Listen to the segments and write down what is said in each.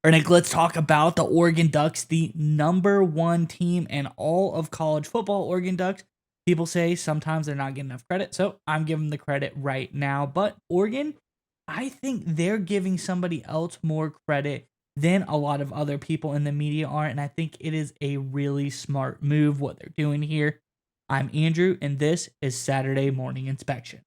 All right, Nick, let's talk about the Oregon Ducks, the number one team in all of college football. Oregon Ducks, people say sometimes they're not getting enough credit, so I'm giving them the credit right now. But Oregon, I think they're giving somebody else more credit than a lot of other people in the media are, and I think it is a really smart move what they're doing here. I'm Andrew, and this is Saturday Morning Inspection.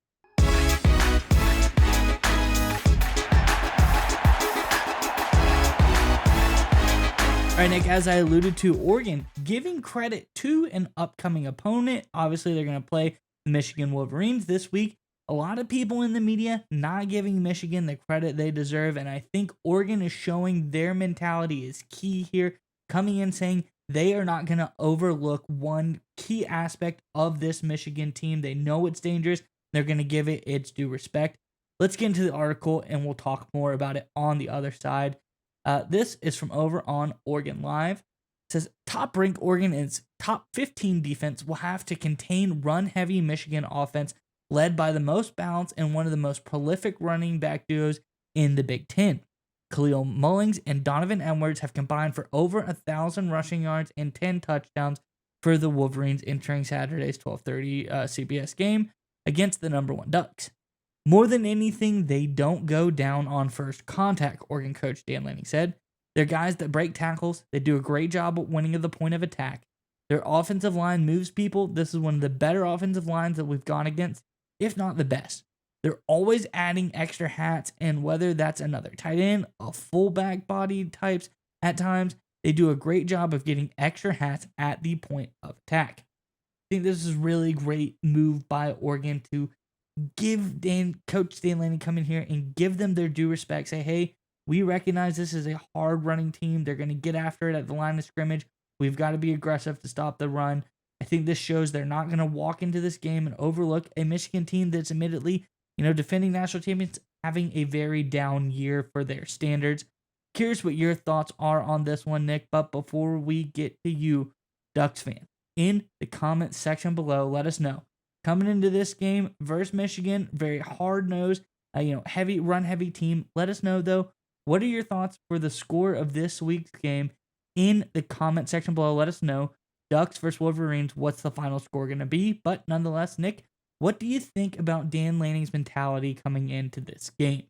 All right, Nick, as I alluded to, Oregon giving credit to an upcoming opponent. Obviously, they're going to play the Michigan Wolverines this week. A lot of people in the media not giving Michigan the credit they deserve, and I think Oregon is showing their mentality is key here, coming in saying they are not going to overlook one key aspect of this Michigan team. They know it's dangerous. They're going to give it its due respect. Let's get into the article, and we'll talk more about it on the other side. This is from over on Oregon Live. It says top ranked Oregon and its top 15 defense will have to contain run heavy Michigan offense led by the most balanced and one of the most prolific running back duos in the Big Ten. Khalil Mullings and Donovan Edwards have combined for over 1,000 rushing yards and 10 touchdowns for the Wolverines entering Saturday's 12:30 CBS game against the number one Ducks. More than anything, they don't go down on first contact, Oregon coach Dan Lanning said. They're guys that break tackles. They do a great job at winning at the point of attack. Their offensive line moves people. This is one of the better offensive lines that we've gone against, if not the best. They're always adding extra hats, and whether that's another tight end, a fullback body types at times, they do a great job of getting extra hats at the point of attack. I think this is really great move by Oregon to give Coach Dan Lanning come in here and give them their due respect. Say, hey, we recognize this is a hard running team. They're going to get after it at the line of scrimmage. We've got to be aggressive to stop the run. I think this shows they're not going to walk into this game and overlook a Michigan team that's admittedly, defending national champions, having a very down year for their standards. Curious what your thoughts are on this one, Nick. But before we get to you, Ducks fan, in the comment section below, let us know. Coming into this game versus Michigan, very hard-nosed, heavy team. Let us know, though, what are your thoughts for the score of this week's game in the comment section below. Let us know. Ducks versus Wolverines, what's the final score going to be? But nonetheless, Nick, what do you think about Dan Lanning's mentality coming into this game?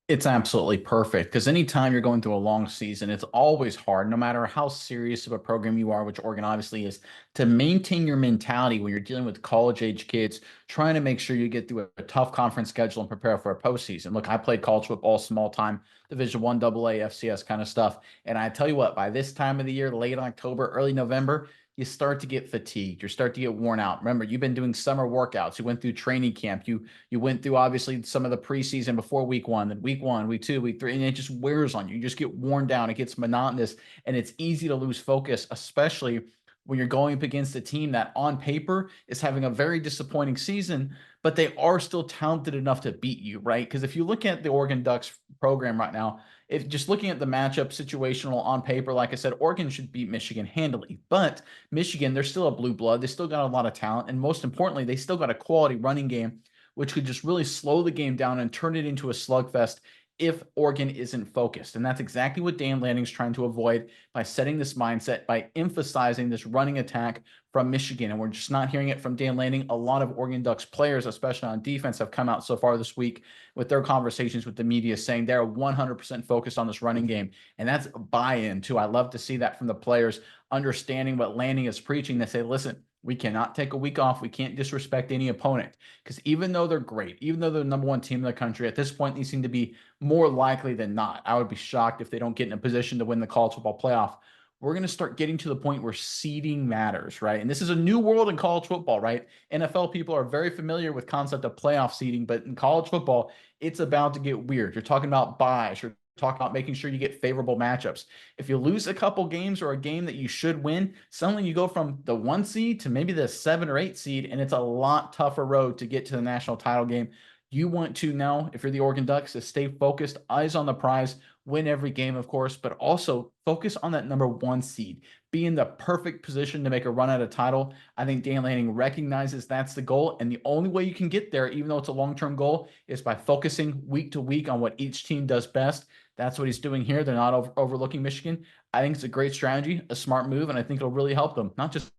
It's absolutely perfect because anytime you're going through a long season, it's always hard, no matter how serious of a program you are, which Oregon obviously is, to maintain your mentality when you're dealing with college age kids, trying to make sure you get through a tough conference schedule and prepare for a postseason. Look, I played college football, small time, Division One, AA, FCS kind of stuff. And I tell you what, by this time of the year, late October, early November, you start to get fatigued. You start to get worn out. Remember, you've been doing summer workouts. You went through training camp. You went through obviously some of the preseason before week one, then week one, week two, week three, and it just wears on you. You just get worn down. It gets monotonous, and it's easy to lose focus, especially when you're going up against a team that on paper is having a very disappointing season, but they are still talented enough to beat you, right? Because if you look at the Oregon Ducks program right now, if just looking at the matchup situational on paper, like I said, Oregon should beat Michigan handily. But Michigan, they're still a blue blood. They still got a lot of talent. And most importantly, they still got a quality running game, which could just really slow the game down and turn it into a slugfest if Oregon isn't focused. And that's exactly what Dan Lanning's trying to avoid by setting this mindset, by emphasizing this running attack from Michigan. And we're just not hearing it from Dan Lanning. A lot of Oregon Ducks players, especially on defense, have come out so far this week with their conversations with the media saying they're 100% focused on this running game. And that's buy-in too. I love to see that from the players understanding what Lanning is preaching. They say, listen, we cannot take a week off. We can't disrespect any opponent because even though they're great, even though they're the number one team in the country, at this point, they seem to be more likely than not. I would be shocked if they don't get in a position to win the college football playoff. We're going to start getting to the point where seeding matters, right? And this is a new world in college football, right? NFL people are very familiar with concept of playoff seeding, but in college football, it's about to get weird. You're talking about buys. You're talking about making sure you get favorable matchups. If you lose a couple games or a game that you should win, suddenly you go from the 1 seed to maybe the 7 or 8 seed, and it's a lot tougher road to get to the national title game. You want to now, if you're the Oregon Ducks, to stay focused, eyes on the prize, win every game, of course, but also focus on that number 1 seed. Be in the perfect position to make a run at a title. I think Dan Lanning recognizes that's the goal, and the only way you can get there, even though it's a long-term goal, is by focusing week to week on what each team does best. That's what he's doing here. They're not overlooking Michigan. I think it's a great strategy, a smart move, and I think it'll really help them. Not just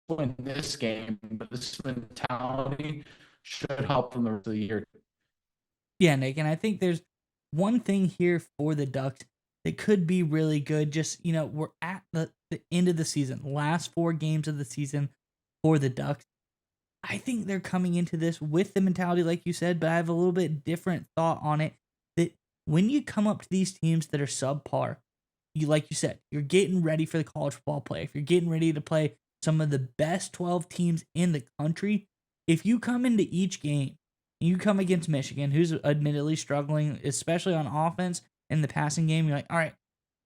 win this game, but this mentality should help them the rest of the year. Yeah, Nick, and I think there's one thing here for the Ducks that could be really good. Just, we're at the end of the season, last 4 games of the season for the Ducks. I think they're coming into this with the mentality, like you said, but I have a little bit different thought on it. That when you come up to these teams that are subpar, like you said, you're getting ready for the college football play. If you're getting ready to play some of the best 12 teams in the country, if you come into each game, you come against Michigan, who's admittedly struggling, especially on offense in the passing game, you're like, all right,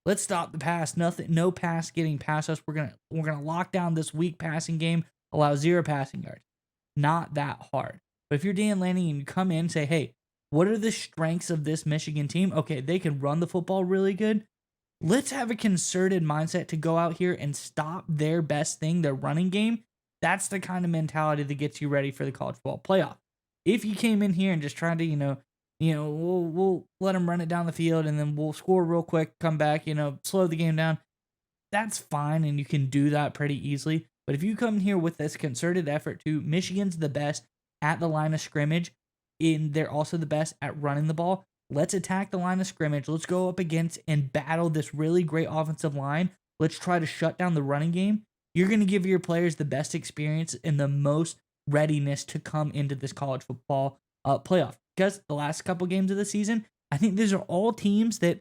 let's stop the pass. Nothing, no pass getting past us. We're gonna lock down this weak passing game, allow 0 passing yards. Not that hard. But if you're Dan Lanning and you come in and say, hey, what are the strengths of this Michigan team? Okay, they can run the football really good. Let's have a concerted mindset to go out here and stop their best thing, their running game. That's the kind of mentality that gets you ready for the college football playoff. If you came in here and just tried to, we'll let them run it down the field and then we'll score real quick, come back, slow the game down. That's fine, and you can do that pretty easily. But if you come in here with this concerted effort to Michigan's the best at the line of scrimmage, and they're also the best at running the ball, let's attack the line of scrimmage. Let's go up against and battle this really great offensive line. Let's try to shut down the running game. You're going to give your players the best experience and the most readiness to come into this college football playoff. Because the last couple games of the season, I think these are all teams that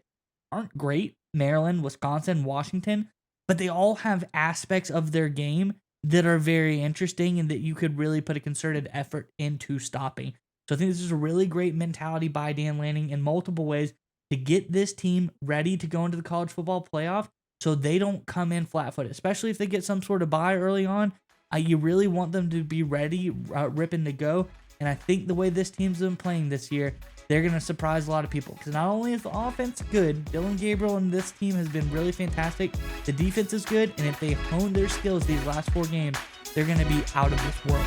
aren't great. Maryland, Wisconsin, Washington, but they all have aspects of their game that are very interesting and that you could really put a concerted effort into stopping. So I think this is a really great mentality by Dan Lanning in multiple ways to get this team ready to go into the college football playoff so they don't come in flat-footed, especially if they get some sort of bye early on. You really want them to be ready, ripping to go. And I think the way this team's been playing this year, they're going to surprise a lot of people. Because not only is the offense good, Dylan Gabriel and this team has been really fantastic. The defense is good. And if they hone their skills these last 4 games, they're going to be out of this world.